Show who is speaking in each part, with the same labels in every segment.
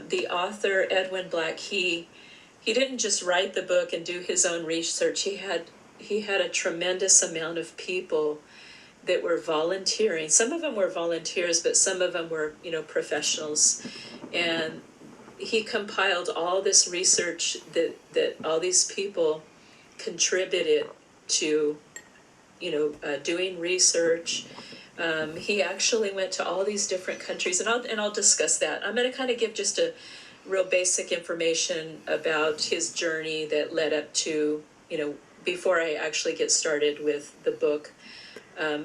Speaker 1: the author, Edwin Black, he didn't just write the book and do his own research. He had a tremendous amount of people that were volunteering. Some of them were volunteers, but some of them were, professionals. And he compiled all this research that all these people contributed to, doing research. He actually went to all these different countries, and I'll discuss that. I'm going to kind of give just a real basic information about his journey that led up to, before I actually get started with the book.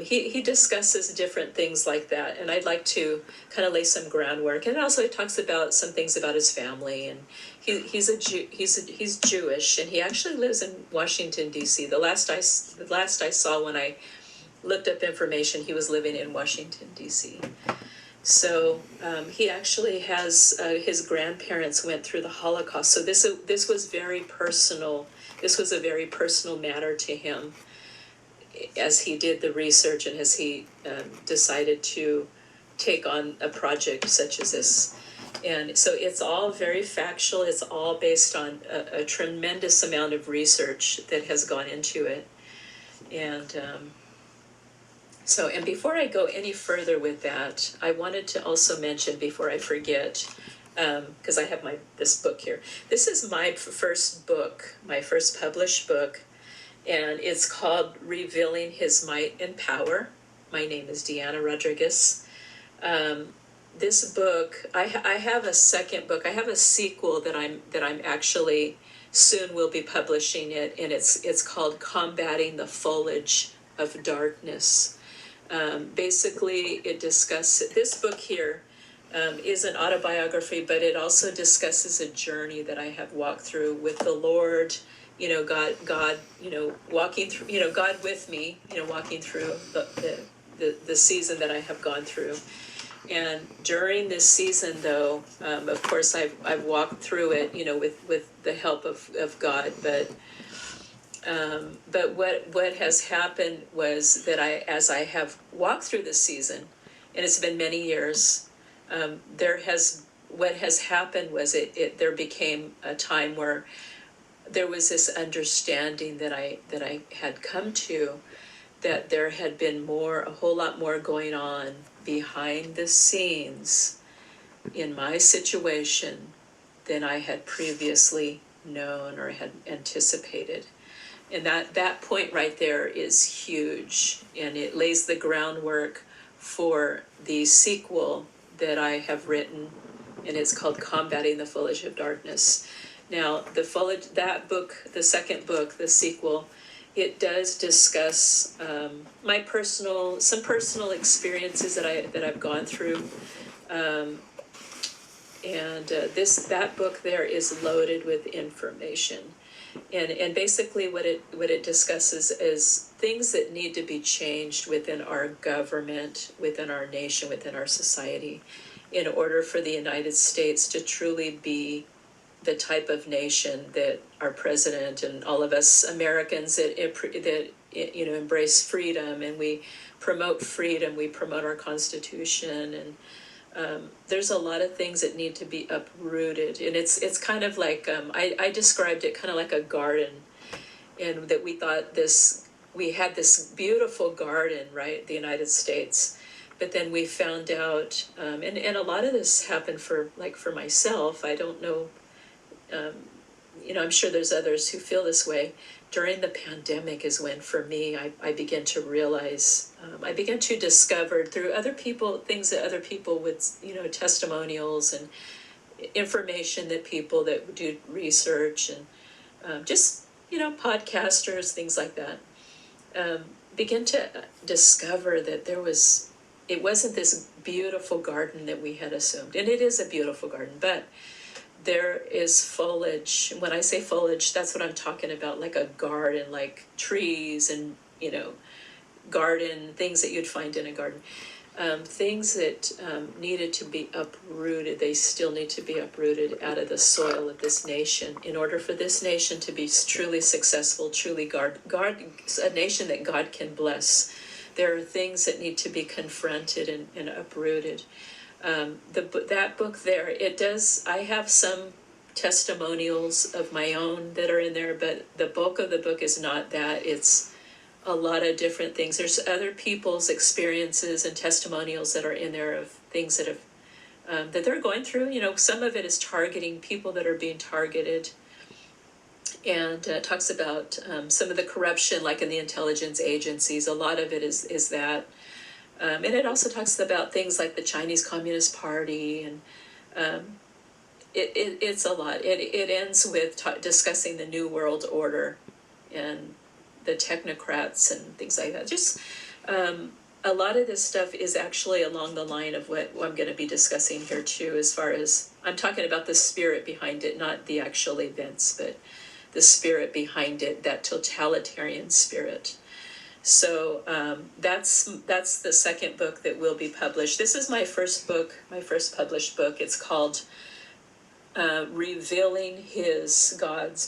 Speaker 1: He discusses different things like that, and I'd like to kind of lay some groundwork. And also, he talks about some things about his family, and he's Jewish, and he actually lives in Washington D.C. The last I saw when I looked up information, he was living in Washington D.C. So he actually has his grandparents went through the Holocaust. So this was very personal. This was a very personal matter to him, as he did the research and as he decided to take on a project such as this. And so it's all very factual. It's all based on a tremendous amount of research that has gone into it. And and before I go any further with that, I wanted to also mention, before I forget, because I have this book here. This is my first book, my first published book, and it's called Revealing His Might and Power. My name is Deanna Rodriguez. This book, I have a second book. I have a sequel that I'm actually soon will be publishing it, and it's called Combating the Foliage of Darkness. Basically, it discusses, this book here is an autobiography, but it also discusses a journey that I have walked through with the Lord. God, walking through, God with me, walking through the season that I have gone through. And during this season, though, of course, I've walked through it, with the help of God. But what has happened was that as I have walked through this season, and it's been many years, what has happened was there became a time where there was this understanding that I had come to, that there had been a whole lot more going on behind the scenes in my situation than I had previously known or had anticipated. And that point right there is huge, and it lays the groundwork for the sequel that I have written, and it's called Combating the Foliage of Darkness. Now, that book, the second book, the sequel, it does discuss some personal experiences that I've gone through, and that book there is loaded with information, and basically what it discusses is things that need to be changed within our government, within our nation, within our society, in order for the United States to truly be the type of nation that our president and all of us Americans that embrace freedom, and we promote freedom, we promote our Constitution, and there's a lot of things that need to be uprooted. And it's kind of like I described it kind of like a garden, and that we had this beautiful garden, right, the United States. But then we found out, and a lot of this happened for myself. I don't know. I'm sure there's others who feel this way. During the pandemic is when, for me, I began to realize, I began to discover through other people, things that other people would, testimonials and information that people that would do research and just, podcasters, things like that, begin to discover that it wasn't this beautiful garden that we had assumed. And it is a beautiful garden, but there is foliage. When I say foliage, that's what I'm talking about, like a garden, like trees and, garden, things that you'd find in a garden. Things that needed to be uprooted. They still need to be uprooted out of the soil of this nation in order for this nation to be truly successful, truly a nation that God can bless. There are things that need to be confronted and uprooted. That book there, it does, I have some testimonials of my own that are in there, but the bulk of the book is not that. It's a lot of different things. There's other people's experiences and testimonials that are in there of things that have that they're going through. Some of it is targeting people that are being targeted, and talks about some of the corruption, like in the intelligence agencies. A lot of it is that. And it also talks about things like the Chinese Communist Party, and it's a lot. It ends with discussing the New World Order and the technocrats and things like that. Just a lot of this stuff is actually along the line of what I'm going to be discussing here too, as far as I'm talking about the spirit behind it, not the actual events, but the spirit behind it, that totalitarian spirit. So that's the second book that will be published. This is my first book, my first published book. It's called Revealing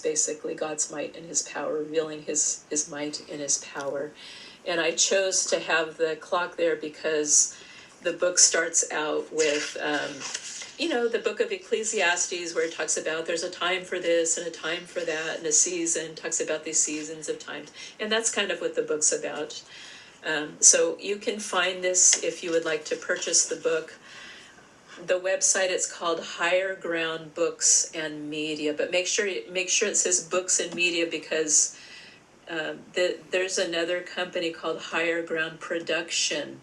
Speaker 1: basically God's might and his power, revealing his might and his power. And I chose to have the clock there because the book starts out with the book of Ecclesiastes, where it talks about there's a time for this and a time for that, and a season, talks about these seasons of times. And that's kind of what the book's about. So you can find this if you would like to purchase the book. The website, it's called Higher Ground Books and Media, but make sure it says books and media, because there's another company called Higher Ground Production.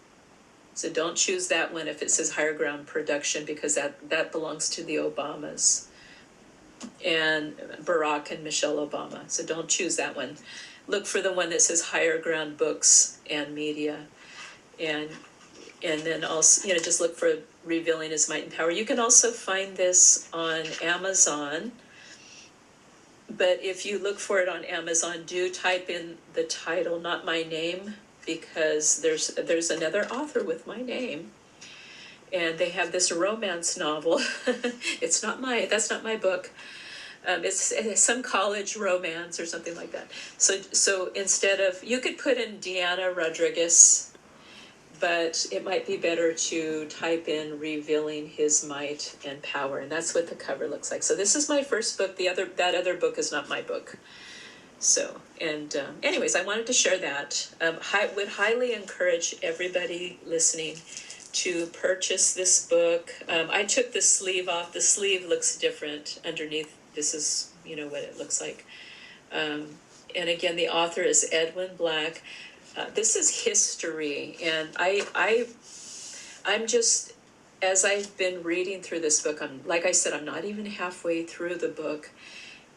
Speaker 1: So don't choose that one if it says Higher Ground Production, because that belongs to the Obamas and Barack and Michelle Obama. So don't choose that one. Look for the one that says Higher Ground Books and Media. And then also, just look for Revealing His Might and Power. You can also find this on Amazon. But if you look for it on Amazon, do type in the title, not my name, because there's another author with my name, and they have this romance novel. That's not my book. It's some college romance or something like that. So instead of, you could put in Deanna Rodriguez, but it might be better to type in Revealing His Might and Power, and that's what the cover looks like. So this is my first book. That other book is not my book. So, and anyways, I wanted to share that. Would highly encourage everybody listening to purchase this book. I took the sleeve off. The sleeve looks different underneath. This is, what it looks like. And again, the author is Edwin Black. This is history, and I'm just, as I've been reading through this book, like I said, I'm not even halfway through the book.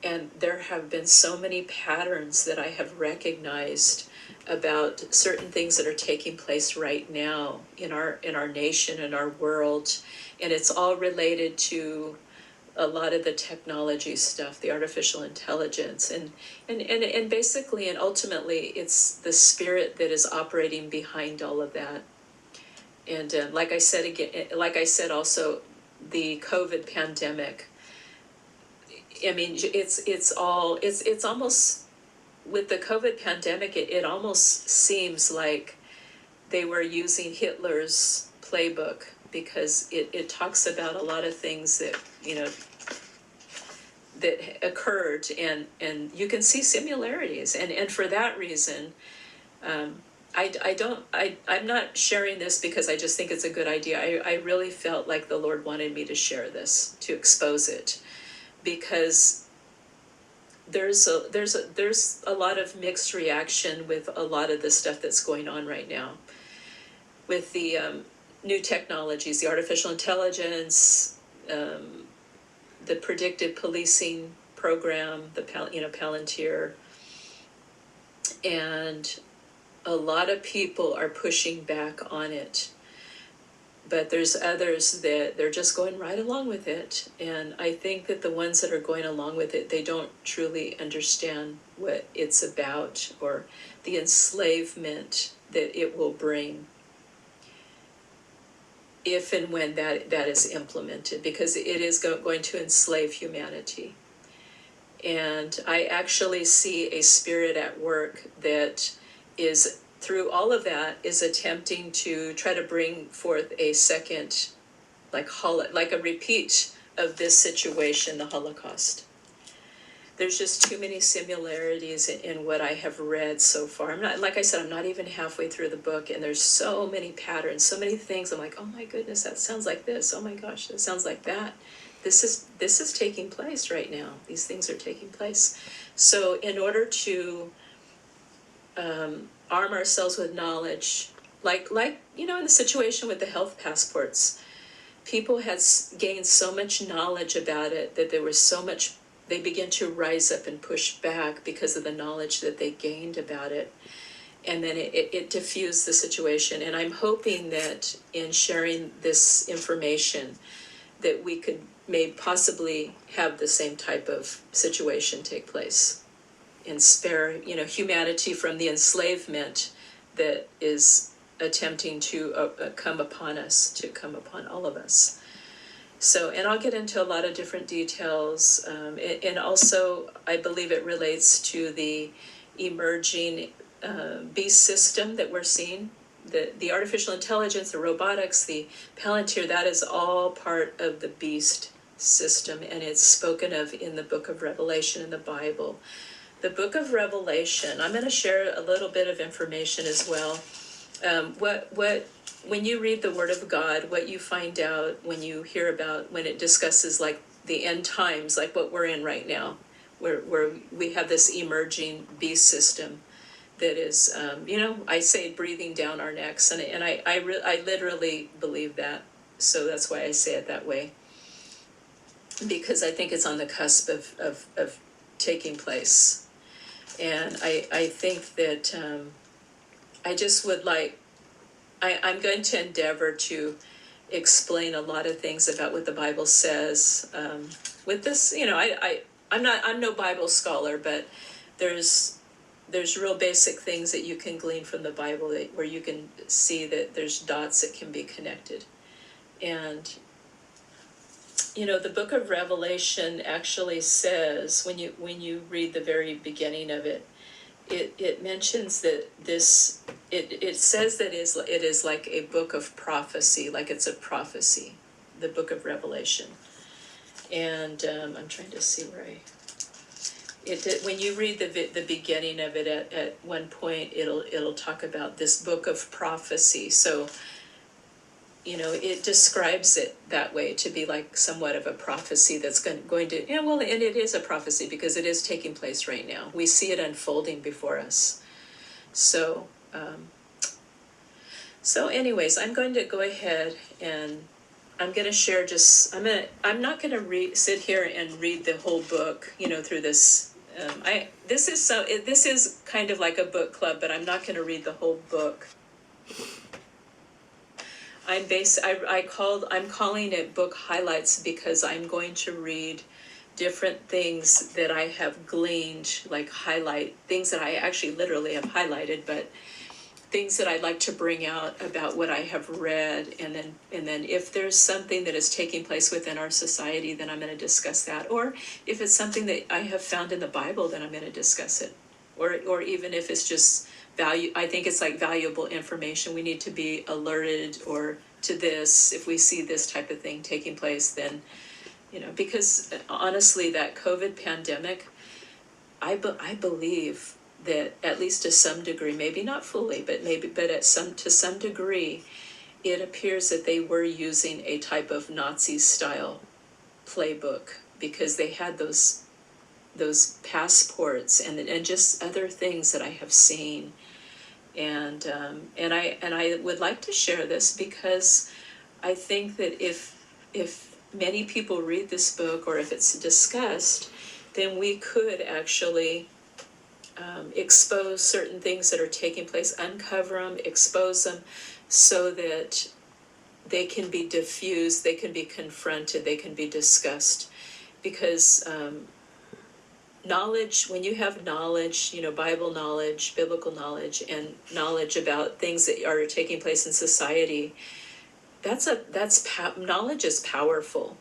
Speaker 1: And there have been so many patterns that I have recognized about certain things that are taking place right now in our nation and our world. And it's all related to a lot of the technology stuff, the artificial intelligence, and basically and ultimately it's the spirit that is operating behind all of that. And like I said also, the COVID pandemic, I mean, it's almost, with the COVID pandemic, it almost seems like they were using Hitler's playbook, because it talks about a lot of things that, that occurred, and you can see similarities. And for that reason, I'm not sharing this because I just think it's a good idea. I really felt like the Lord wanted me to share this, to expose it, because there's a lot of mixed reaction with a lot of the stuff that's going on right now with the new technologies, the artificial intelligence, the predictive policing program, the Palantir, and a lot of people are pushing back on it. But there's others that they're just going right along with it. And I think that the ones that are going along with it, they don't truly understand what it's about, or the enslavement that it will bring if and when that is implemented, because it is going to enslave humanity. And I actually see a spirit at work that is, through all of that, is attempting to try to bring forth a second like a repeat of this situation, the Holocaust. There's just too many similarities in what I have read so far. I'm not, like I said, I'm not even halfway through the book, and there's so many patterns, so many things. I'm like, oh my goodness, that sounds like this. Oh my gosh, that sounds like that. This is taking place right now. These things are taking place. So in order to arm ourselves with knowledge, like in the situation with the health passports, people had gained so much knowledge about it that there was so much. They began to rise up and push back because of the knowledge that they gained about it. And then it diffused the situation. And I'm hoping that in sharing this information that we could possibly have the same type of situation take place and spare, humanity from the enslavement that is attempting to come upon us, to come upon all of us. So, and I'll get into a lot of different details, and also I believe it relates to the emerging beast system that we're seeing. The artificial intelligence, the robotics, the Palantir, that is all part of the beast system, and it's spoken of in the book of Revelation in the Bible. The book of Revelation, I'm going to share a little bit of information as well. When you read the Word of God, what you find out when you hear about, when it discusses like the end times, like what we're in right now, where we have this emerging beast system that is, I say breathing down our necks, and I literally believe that. So that's why I say it that way, because I think it's on the cusp of taking place. And I think that I just would like, I'm going to endeavor to explain a lot of things about what the Bible says. With this, I'm no Bible scholar, but there's real basic things that you can glean from the Bible where you can see that there's dots that can be connected. And the book of Revelation actually says, when you read the very beginning of it, it mentions that it says that it is like a book of prophecy, like it's a prophecy, the book of Revelation. And I'm trying to see where when you read the beginning of it, at one point it'll talk about this book of prophecy. So it describes it that way, to be like somewhat of a prophecy that's going to, and it is a prophecy because it is taking place right now. We see it unfolding before us. So, anyways, I'm going to go ahead and I'm going to share I'm not going to sit here and read the whole book, through this. This is kind of like a book club, but I'm not going to read the whole book. I'm calling it book highlights because I'm going to read different things that I have gleaned, like highlight things that I actually literally have highlighted, but things that I'd like to bring out about what I have read, and then if there's something that is taking place within our society, then I'm going to discuss that. Or if it's something that I have found in the Bible, then I'm going to discuss it. Or even if it's just I think it's like valuable information. We need to be alerted to this. If we see this type of thing taking place, then, because honestly, that COVID pandemic, I believe that at least to some degree, maybe not fully, but to some degree, it appears that they were using a type of Nazi style playbook, because they had those passports and just other things that I have seen. And I would like to share this because I think that if many people read this book, or if it's discussed, then we could actually expose certain things that are taking place, uncover them, expose them, so that they can be diffused, they can be confronted, they can be discussed. Because knowledge, when you have knowledge, Bible knowledge, biblical knowledge, and knowledge about things that are taking place in society, knowledge is powerful.